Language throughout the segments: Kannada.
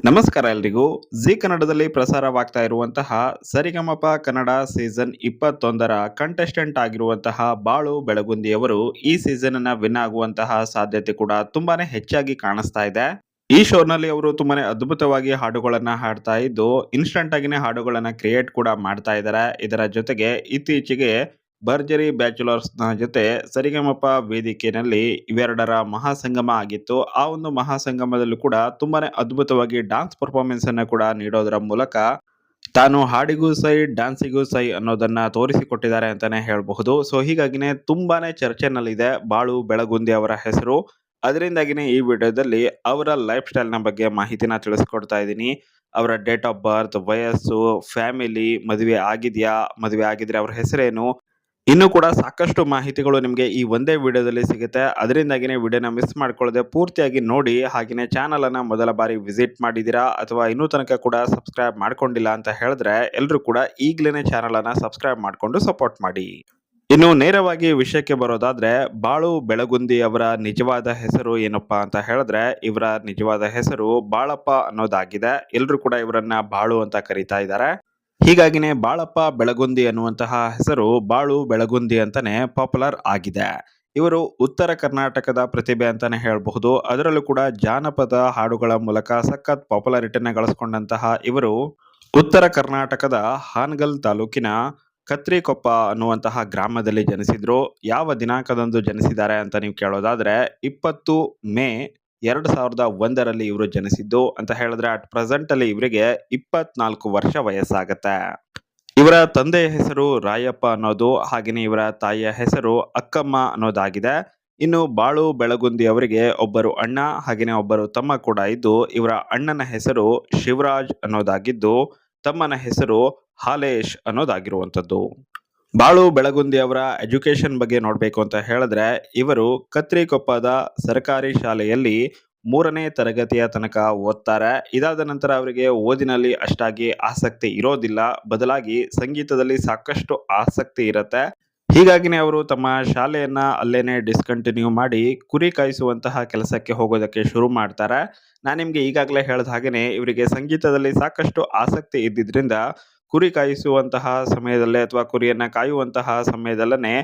ನಮಸ್ಕಾರ ಎಲ್ರಿಗೂ. ಜಿ ಕನ್ನಡದಲ್ಲಿ ಪ್ರಸಾರವಾಗ್ತಾ ಇರುವಂತಹ ಸರಿಗಮಪ ಕನ್ನಡ ಸೀಸನ್ 21ರ ಕಂಟೆಸ್ಟೆಂಟ್ ಆಗಿರುವಂತಹ ಬಾಳು ಬೆಳಗುಂದಿಯವರು ಈ ಸೀಸನ್ ಅನ್ನ ವಿನ್ ಆಗುವಂತಹ ಸಾಧ್ಯತೆ ಕೂಡ ತುಂಬಾನೇ ಹೆಚ್ಚಾಗಿ ಕಾಣಿಸ್ತಾ ಇದೆ. ಈ ಶೋನಲ್ಲಿ ಅವರು ತುಂಬಾನೇ ಅದ್ಭುತವಾಗಿ ಹಾಡುಗಳನ್ನ ಹಾಡ್ತಾ ಇದ್ದು ಇನ್ಸ್ಟಂಟ್ ಆಗಿನೇ ಹಾಡುಗಳನ್ನ ಕ್ರಿಯೇಟ್ ಕೂಡ ಮಾಡ್ತಾ ಇದ್ದಾರೆ. ಇದರ ಜೊತೆಗೆ ಇತ್ತೀಚೆಗೆ ಭರ್ಜರಿ ಬ್ಯಾಚುಲರ್ಸ್ ನ ಜೊತೆ ಸರಿಗಮಪ ವೇದಿಕೆಯಲ್ಲಿ ಇವೆರಡರ ಮಹಾಸಂಗಮ ಆಗಿತ್ತು. ಆ ಒಂದು ಮಹಾಸಂಗಮದಲ್ಲೂ ಕೂಡ ತುಂಬಾನೇ ಅದ್ಭುತವಾಗಿ ಡಾನ್ಸ್ ಪರ್ಫಾರ್ಮೆನ್ಸ್ ಅನ್ನ ಕೂಡ ನೀಡೋದರ ಮೂಲಕ ತಾನು ಹಾಡಿಗೂ ಸೈ ಡ್ಯಾನ್ಸಿಗೂ ಸೈ ಅನ್ನೋದನ್ನ ತೋರಿಸಿಕೊಟ್ಟಿದ್ದಾರೆ ಅಂತಾನೆ ಹೇಳಬಹುದು. ಸೊ ಹೀಗಾಗಿನೇ ತುಂಬಾನೇ ಚರ್ಚೆನಲ್ಲಿದೆ ಬಾಳು ಬೆಳಗುಂದಿ ಅವರ ಹೆಸರು. ಅದರಿಂದಾಗಿನೇ ಈ ವಿಡಿಯೋದಲ್ಲಿ ಅವರ ಲೈಫ್ ಸ್ಟೈಲ್ ನ ಬಗ್ಗೆ ಮಾಹಿತಿನ ತಿಳಿಸ್ಕೊಡ್ತಾ ಇದ್ದೀನಿ. ಅವರ ಡೇಟ್ ಆಫ್ ಬರ್ತ್, ವಯಸ್ಸು, ಫ್ಯಾಮಿಲಿ, ಮದುವೆ ಆಗಿದ್ಯಾ, ಮದುವೆ ಆಗಿದ್ರೆ ಅವ್ರ ಹೆಸರೇನು, ಇನ್ನೂ ಕೂಡ ಸಾಕಷ್ಟು ಮಾಹಿತಿಗಳು ನಿಮಗೆ ಈ ಒಂದೇ ವಿಡಿಯೋದಲ್ಲಿ ಸಿಗುತ್ತೆ. ಅದರಿಂದಾಗಿನೇ ವಿಡಿಯೋನ ಮಿಸ್ ಮಾಡ್ಕೊಳ್ಳದೆ ಪೂರ್ತಿಯಾಗಿ ನೋಡಿ. ಹಾಗೆಯೇ ಚಾನಲ್ ಅನ್ನ ಮೊದಲ ಬಾರಿ ವಿಸಿಟ್ ಮಾಡಿದ್ದೀರಾ ಅಥವಾ ಇನ್ನೂ ತನಕ ಕೂಡ ಸಬ್ಸ್ಕ್ರೈಬ್ ಮಾಡ್ಕೊಂಡಿಲ್ಲ ಅಂತ ಹೇಳಿದ್ರೆ ಎಲ್ಲರೂ ಕೂಡ ಈಗಲೇ ಚಾನಲ್ ಅನ್ನ ಸಬ್ಸ್ಕ್ರೈಬ್ ಮಾಡ್ಕೊಂಡು ಸಪೋರ್ಟ್ ಮಾಡಿ. ಇನ್ನು ನೇರವಾಗಿ ವಿಷಯಕ್ಕೆ ಬರೋದಾದ್ರೆ ಬಾಳು ಬೆಳಗುಂದಿ ಅವರ ನಿಜವಾದ ಹೆಸರು ಏನಪ್ಪಾ ಅಂತ ಹೇಳಿದ್ರೆ ಇವರ ನಿಜವಾದ ಹೆಸರು ಬಾಳಪ್ಪ ಅನ್ನೋದಾಗಿದೆ. ಎಲ್ಲರೂ ಕೂಡ ಇವರನ್ನ ಬಾಳು ಅಂತ ಕರೀತಾ ಇದ್ದಾರೆ. ಹೀಗಾಗಿನೇ ಬಾಳಪ್ಪ ಬೆಳಗುಂದಿ ಅನ್ನುವಂತಹ ಹೆಸರು ಬಾಳು ಬೆಳಗುಂದಿ ಅಂತಾನೆ ಪಾಪ್ಯುಲರ್ ಆಗಿದೆ. ಇವರು ಉತ್ತರ ಕರ್ನಾಟಕದ ಪ್ರತಿಭೆ ಅಂತಾನೆ ಹೇಳಬಹುದು. ಅದರಲ್ಲೂ ಕೂಡ ಜಾನಪದ ಹಾಡುಗಳ ಮೂಲಕ ಸಖತ್ ಪಾಪ್ಯುಲಾರಿಟಿನ ಗಳಿಸಿಕೊಂಡಂತಹ ಇವರು ಉತ್ತರ ಕರ್ನಾಟಕದ ಹಾನಗಲ್ ತಾಲೂಕಿನ ಕತ್ರಿಕೊಪ್ಪ ಅನ್ನುವಂತಹ ಗ್ರಾಮದಲ್ಲಿ ಜನಿಸಿದ್ರು. ಯಾವ ದಿನಾಂಕದಂದು ಜನಿಸಿದ್ದಾರೆ ಅಂತ ನೀವು ಕೇಳೋದಾದ್ರೆ 20 ಮೇ 2001ರಲ್ಲಿ ಇವರು ಜನಿಸಿದ್ದು ಅಂತ ಹೇಳಿದ್ರೆ ಅಟ್ ಪ್ರೆಸೆಂಟ್ ಅಲ್ಲಿ ಇವರಿಗೆ 24 ವರ್ಷ ವಯಸ್ಸಾಗತ್ತೆ. ಇವರ ತಂದೆಯ ಹೆಸರು ರಾಯಪ್ಪ ಅನ್ನೋದು, ಹಾಗೆಯೇ ಇವರ ತಾಯಿಯ ಹೆಸರು ಅಕ್ಕಮ್ಮ ಅನ್ನೋದಾಗಿದೆ. ಇನ್ನು ಬಾಳು ಬೆಳಗುಂದಿ ಅವರಿಗೆ ಒಬ್ಬರು ಅಣ್ಣ ಹಾಗೆಯೇ ಒಬ್ಬರು ತಮ್ಮ ಕೂಡ ಇದ್ದು, ಇವರ ಅಣ್ಣನ ಹೆಸರು ಶಿವರಾಜ್ ಅನ್ನೋದಾಗಿದ್ದು ತಮ್ಮನ ಹೆಸರು ಹಾಲೇಶ್ ಅನ್ನೋದಾಗಿರುವಂಥದ್ದು. ಬಾಳು ಬೆಳಗುಂದಿ ಅವರ ಎಜುಕೇಶನ್ ಬಗ್ಗೆ ನೋಡಬೇಕು ಅಂತ ಹೇಳಿದ್ರೆ ಇವರು ಕತ್ರಿಕೊಪ್ಪದ ಸರ್ಕಾರಿ ಶಾಲೆಯಲ್ಲಿ 3ನೇ ತರಗತಿಯ ತನಕ ಓದ್ತಾರೆ. ಇದಾದ ನಂತರ ಅವರಿಗೆ ಓದಿನಲ್ಲಿ ಅಷ್ಟಾಗಿ ಆಸಕ್ತಿ ಇರೋದಿಲ್ಲ, ಬದಲಾಗಿ ಸಂಗೀತದಲ್ಲಿ ಸಾಕಷ್ಟು ಆಸಕ್ತಿ ಇರುತ್ತೆ. ಹೀಗಾಗಿನೇ ಅವರು ತಮ್ಮ ಶಾಲೆಯನ್ನ ಅಲ್ಲೇನೆ ಡಿಸ್ಕಂಟಿನ್ಯೂ ಮಾಡಿ ಕುರಿ ಕಾಯಿಸುವಂತಹ ಕೆಲಸಕ್ಕೆ ಹೋಗೋದಕ್ಕೆ ಶುರು ಮಾಡ್ತಾರೆ. ನಾನು ನಿಮ್ಗೆ ಈಗಾಗಲೇ ಹೇಳಿದ ಹಾಗೇನೆ ಇವರಿಗೆ ಸಂಗೀತದಲ್ಲಿ ಸಾಕಷ್ಟು ಆಸಕ್ತಿ ಇದ್ದಿದ್ರಿಂದ ಕುರಿ ಕಾಯಿಸುವಂತಹ ಸಮಯದಲ್ಲೇ ಅಥವಾ ಕುರಿಯನ್ನ ಕಾಯುವಂತಹ ಸಮಯದಲ್ಲೇ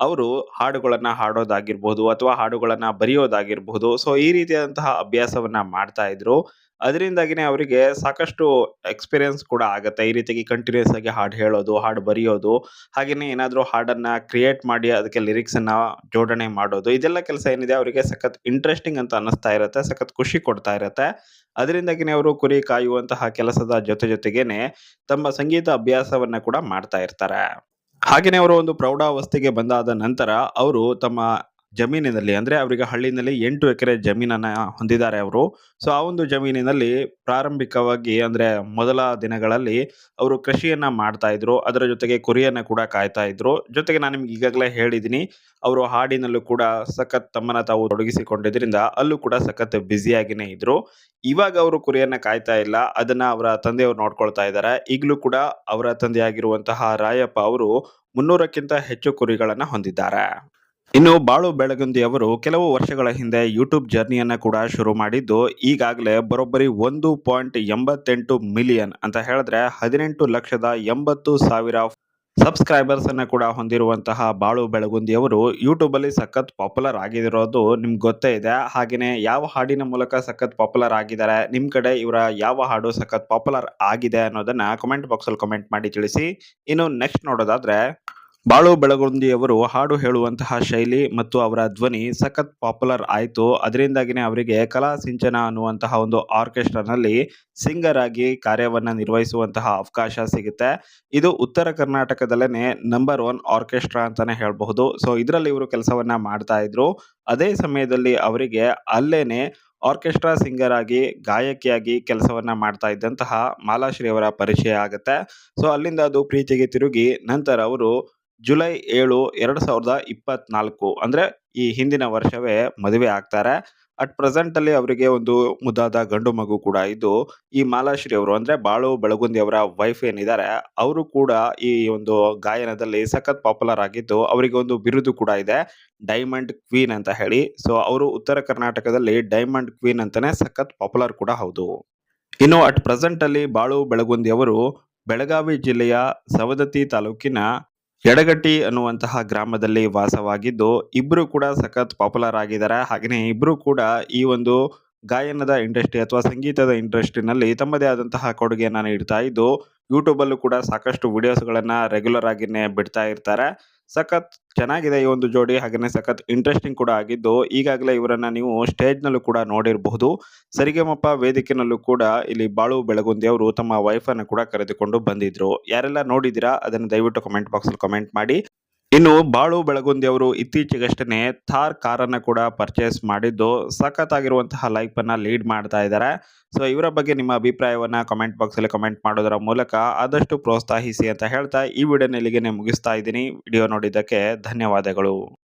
ಅವರು ಹಾಡುಗಳನ್ನ ಹಾಡೋದಾಗಿರ್ಬೋದು ಅಥವಾ ಹಾಡುಗಳನ್ನ ಬರೆಯೋದಾಗಿರ್ಬಹುದು. ಸೊ ಈ ರೀತಿಯಾದಂತಹ ಅಭ್ಯಾಸವನ್ನ ಮಾಡ್ತಾ ಇದ್ರು. ಅದರಿಂದಾಗಿನೇ ಅವರಿಗೆ ಸಾಕಷ್ಟು ಎಕ್ಸ್ಪೀರಿಯನ್ಸ್ ಕೂಡ ಆಗತ್ತೆ. ಈ ರೀತಿಯಾಗಿ ಕಂಟಿನ್ಯೂಸ್ ಆಗಿ ಹಾಡು ಹೇಳೋದು, ಹಾಡು ಬರೆಯೋದು, ಹಾಗೇನೆ ಏನಾದರೂ ಹಾಡನ್ನ ಕ್ರಿಯೇಟ್ ಮಾಡಿ ಅದಕ್ಕೆ ಲಿರಿಕ್ಸ್ ಅನ್ನ ಜೋಡಣೆ ಮಾಡೋದು, ಇದೆಲ್ಲ ಕೆಲಸ ಏನಿದೆ ಅವರಿಗೆ ಸಖತ್ ಇಂಟ್ರೆಸ್ಟಿಂಗ್ ಅಂತ ಅನ್ನಿಸ್ತಾ ಇರುತ್ತೆ, ಸಖತ್ ಖುಷಿ ಕೊಡ್ತಾ ಇರುತ್ತೆ. ಅದರಿಂದಾಗಿನೇ ಅವರು ಕುರಿ ಕಾಯುವಂತಹ ಕೆಲಸದ ಜೊತೆಗೇನೆ ತಮ್ಮ ಸಂಗೀತ ಅಭ್ಯಾಸವನ್ನ ಕೂಡ ಮಾಡ್ತಾ ಇರ್ತಾರೆ. ಹಾಗೇನೆ ಅವರು ಒಂದು ಪ್ರೌಢಾವಸ್ಥೆಗೆ ಬಂದಾದ ನಂತರ ಅವರು ತಮ್ಮ ಜಮೀನಿನಲ್ಲಿ ಅಂದ್ರೆ ಅವರಿಗೆ ಹಳ್ಳಿನಲ್ಲಿ 8 ಎಕರೆ ಜಮೀನನ್ನ ಹೊಂದಿದ್ದಾರೆ ಅವರು. ಸೊ ಆ ಒಂದು ಜಮೀನಿನಲ್ಲಿ ಪ್ರಾರಂಭಿಕವಾಗಿ ಅಂದ್ರೆ ಮೊದಲ ದಿನಗಳಲ್ಲಿ ಅವರು ಕೃಷಿಯನ್ನ ಮಾಡ್ತಾ ಇದ್ರು. ಅದರ ಜೊತೆಗೆ ಕುರಿಯನ್ನ ಕೂಡ ಕಾಯ್ತಾ ಇದ್ರು. ಜೊತೆಗೆ ನಾನು ನಿಮ್ಗೆ ಈಗಾಗಲೇ ಹೇಳಿದ್ದೀನಿ, ಅವರು ಹಾಡಿನಲ್ಲೂ ಕೂಡ ಸಖತ್ ತಮ್ಮನ್ನ ತಾವು ತೊಡಗಿಸಿಕೊಂಡಿದ್ರಿಂದ ಅಲ್ಲೂ ಕೂಡ ಸಖತ್ ಬ್ಯುಸಿಯಾಗಿನೇ ಇದ್ರು. ಇವಾಗ ಅವರು ಕುರಿಯನ್ನ ಕಾಯ್ತಾ ಇಲ್ಲ, ಅದನ್ನ ಅವರ ತಂದೆಯವರು ನೋಡ್ಕೊಳ್ತಾ ಇದ್ದಾರೆ. ಈಗಲೂ ಕೂಡ ಅವರ ತಂದೆಯಾಗಿರುವಂತಹ ರಾಯಪ್ಪ ಅವರು 300ಕ್ಕಿಂತ ಹೆಚ್ಚು ಕುರಿಗಳನ್ನ ಹೊಂದಿದ್ದಾರೆ. ಇನ್ನು ಬಾಳು ಬೆಳಗುಂದಿ ಅವರು ಕೆಲವು ವರ್ಷಗಳ ಹಿಂದೆ ಯೂಟ್ಯೂಬ್ ಜರ್ನಿಯನ್ನ ಕೂಡ ಶುರು ಮಾಡಿದ್ದು ಈಗಾಗಲೇ ಬರೋಬ್ಬರಿ 1.88 ಮಿಲಿಯನ್ ಅಂತ ಹೇಳಿದ್ರೆ 18,80,000 ಸಬ್ಸ್ಕ್ರೈಬರ್ಸ್ ಅನ್ನ ಕೂಡ ಹೊಂದಿರುವಂತಹ ಬಾಳು ಬೆಳಗುಂದಿ ಅವರು ಯೂಟ್ಯೂಬ್ ಅಲ್ಲಿ ಸಖತ್ ಪಾಪ್ಯುಲರ್ ಆಗಿರೋದು ನಿಮ್ಗೆ ಗೊತ್ತೇ ಇದೆ. ಹಾಗೇನೆ ಯಾವ ಹಾಡಿನ ಮೂಲಕ ಸಖತ್ ಪಾಪ್ಯುಲರ್ ಆಗಿದ್ದಾರೆ, ನಿಮ್ ಕಡೆ ಇವರ ಯಾವ ಹಾಡು ಸಖತ್ ಪಾಪ್ಯುಲರ್ ಆಗಿದೆ ಅನ್ನೋದನ್ನ ಕಮೆಂಟ್ ಬಾಕ್ಸ್ ಅಲ್ಲಿ ಕಮೆಂಟ್ ಮಾಡಿ ತಿಳಿಸಿ. ಇನ್ನು ನೆಕ್ಸ್ಟ್ ನೋಡೋದಾದ್ರೆ ಬಾಳು ಬೆಳಗುಂದಿ ಅವರು ಹಾಡು ಹೇಳುವಂತಹ ಶೈಲಿ ಮತ್ತು ಅವರ ಧ್ವನಿ ಸಖತ್ ಪಾಪ್ಯುಲರ್ ಆಯಿತು. ಅದರಿಂದಾಗಿನೇ ಅವರಿಗೆ ಕಲಾ ಸಿಂಚನ ಅನ್ನುವಂತಹ ಒಂದು ಆರ್ಕೆಸ್ಟ್ರಾನಲ್ಲಿ ಸಿಂಗರ್ ಆಗಿ ಕಾರ್ಯವನ್ನ ನಿರ್ವಹಿಸುವಂತಹ ಅವಕಾಶ ಸಿಗುತ್ತೆ. ಇದು ಉತ್ತರ ಕರ್ನಾಟಕದಲ್ಲೇನೆ ನಂಬರ್ 1 ಆರ್ಕೆಸ್ಟ್ರಾ ಅಂತಾನೆ ಹೇಳಬಹುದು. ಸೊ ಇದರಲ್ಲಿ ಇವರು ಕೆಲಸವನ್ನ ಮಾಡ್ತಾ ಇದ್ರು. ಅದೇ ಸಮಯದಲ್ಲಿ ಅವರಿಗೆ ಅಲ್ಲೇನೆ ಆರ್ಕೆಸ್ಟ್ರಾ ಸಿಂಗರ್ ಆಗಿ ಗಾಯಕಿಯಾಗಿ ಕೆಲಸವನ್ನ ಮಾಡ್ತಾ ಇದ್ದಂತಹ ಮಾಲಾಶ್ರೀ ಅವರ ಪರಿಚಯ ಆಗುತ್ತೆ. ಸೊ ಅಲ್ಲಿಂದ ಅದು ಪ್ರೀತಿಗೆ ತಿರುಗಿ ನಂತರ ಅವರು ಜುಲೈ 7, 2024 ಅಂದ್ರೆ ಈ ಹಿಂದಿನ ವರ್ಷವೇ ಮದುವೆ ಆಗ್ತಾರೆ. ಅಟ್ ಪ್ರೆಸೆಂಟ್ ಅಲ್ಲಿ ಅವರಿಗೆ ಒಂದು ಮುದ್ದಾದ ಗಂಡು ಮಗು ಕೂಡ ಇದ್ದು, ಈ ಮಾಲಾಶ್ರೀ ಅವರು ಅಂದ್ರೆ ಬಾಳು ಬೆಳಗುಂದಿ ಅವರ ವೈಫ್ ಏನಿದ್ದಾರೆ ಅವರು ಕೂಡ ಈ ಒಂದು ಗಾಯನದಲ್ಲಿ ಸಖತ್ ಪಾಪ್ಯುಲರ್ ಆಗಿದ್ದು ಅವರಿಗೆ ಒಂದು ಬಿರುದು ಕೂಡ ಇದೆ, ಡೈಮಂಡ್ ಕ್ವೀನ್ ಅಂತ ಹೇಳಿ. ಸೊ ಅವರು ಉತ್ತರ ಕರ್ನಾಟಕದಲ್ಲಿ ಡೈಮಂಡ್ ಕ್ವೀನ್ ಅಂತಾನೆ ಸಖತ್ ಪಾಪ್ಯುಲರ್ ಕೂಡ ಹೌದು. ಇನ್ನು ಅಟ್ ಪ್ರೆಸೆಂಟ್ ಅಲ್ಲಿ ಬಾಳು ಬೆಳಗುಂದಿ ಅವರು ಬೆಳಗಾವಿ ಜಿಲ್ಲೆಯ ಸವದತ್ತಿ ತಾಲೂಕಿನ ಯಡಗಟ್ಟಿ ಅನ್ನುವಂತಹ ಗ್ರಾಮದಲ್ಲಿ ವಾಸವಾಗಿದ್ದು ಇಬ್ರು ಕೂಡ ಸಖತ್ ಪಾಪ್ಯುಲರ್ ಆಗಿದ್ದಾರೆ. ಹಾಗೆಯೇ ಇಬ್ರು ಕೂಡ ಈ ಒಂದು ಗಾಯನದ ಇಂಡಸ್ಟ್ರಿ ಅಥವಾ ಸಂಗೀತದ ಇಂಡಸ್ಟ್ರಿನಲ್ಲಿ ತಮ್ಮದೇ ಆದಂತಹ ಕೊಡುಗೆಯನ್ನ ನೀಡ್ತಾ ಇದ್ದು ಯೂಟ್ಯೂಬಲ್ಲೂ ಕೂಡ ಸಾಕಷ್ಟು ವಿಡಿಯೋಸ್‌ಗಳನ್ನ ರೆಗ್ಯುಲರ್ ಆಗಿನೇ ಬಿಡ್ತಾ ಇರ್ತಾರೆ. ಸಖತ್ ಚೆನ್ನಾಗಿದೆ ಈ ಒಂದು ಜೋಡಿ. ಹಾಗೆಯೇ ಸಖತ್ ಇಂಟ್ರೆಸ್ಟಿಂಗ್ ಕೂಡ ಆಗಿದ್ದು ಈಗಾಗಲೇ ಇವರನ್ನ ನೀವು ಸ್ಟೇಜ್‌ನಲ್ಲೂ ಕೂಡ ನೋಡಿರಬಹುದು. ಸರಿಗಮಪ ವೇದಿಕೆನಲ್ಲೂ ಕೂಡ ಇಲ್ಲಿ ಬಾಳು ಬೆಳಗುಂದಿ ಅವರು ತಮ್ಮ ವೈಫನ್ನು ಕೂಡ ಕರೆದುಕೊಂಡು ಬಂದಿದ್ರು. ಯಾರೆಲ್ಲ ನೋಡಿದ್ದೀರಾ ಅದನ್ನು ದಯವಿಟ್ಟು ಕಮೆಂಟ್ ಬಾಕ್ಸಲ್ಲಿ ಕಮೆಂಟ್ ಮಾಡಿ. ಇನ್ನು ಬಾಳು ಬೆಳಗುಂದಿ ಅವರು ಇತ್ತೀಚೆಗಷ್ಟೇ ಥಾರ್ ಕಾರನ್ನ ಕೂಡ ಪರ್ಚೇಸ್ ಮಾಡಿದ್ದು ಸಖತ್ತಾಗಿರುವಂತಹ ಲೈಫ್ ಅನ್ನ ಲೀಡ್ ಮಾಡ್ತಾ ಇದ್ದಾರೆ. ಸೊ ಇವರ ಬಗ್ಗೆ ನಿಮ್ಮ ಅಭಿಪ್ರಾಯವನ್ನ ಕಮೆಂಟ್ ಬಾಕ್ಸಲ್ಲಿ ಕಮೆಂಟ್ ಮಾಡೋದರ ಮೂಲಕ ಆದಷ್ಟು ಪ್ರೋತ್ಸಾಹಿಸಿ ಅಂತ ಹೇಳ್ತಾ ಈ ವಿಡಿಯೋನ ಇಲ್ಲಿಗೆ ಮುಗಿಸ್ತಾ ಇದ್ದೀನಿ. ವಿಡಿಯೋ ನೋಡಿದ್ದಕ್ಕೆ ಧನ್ಯವಾದಗಳು.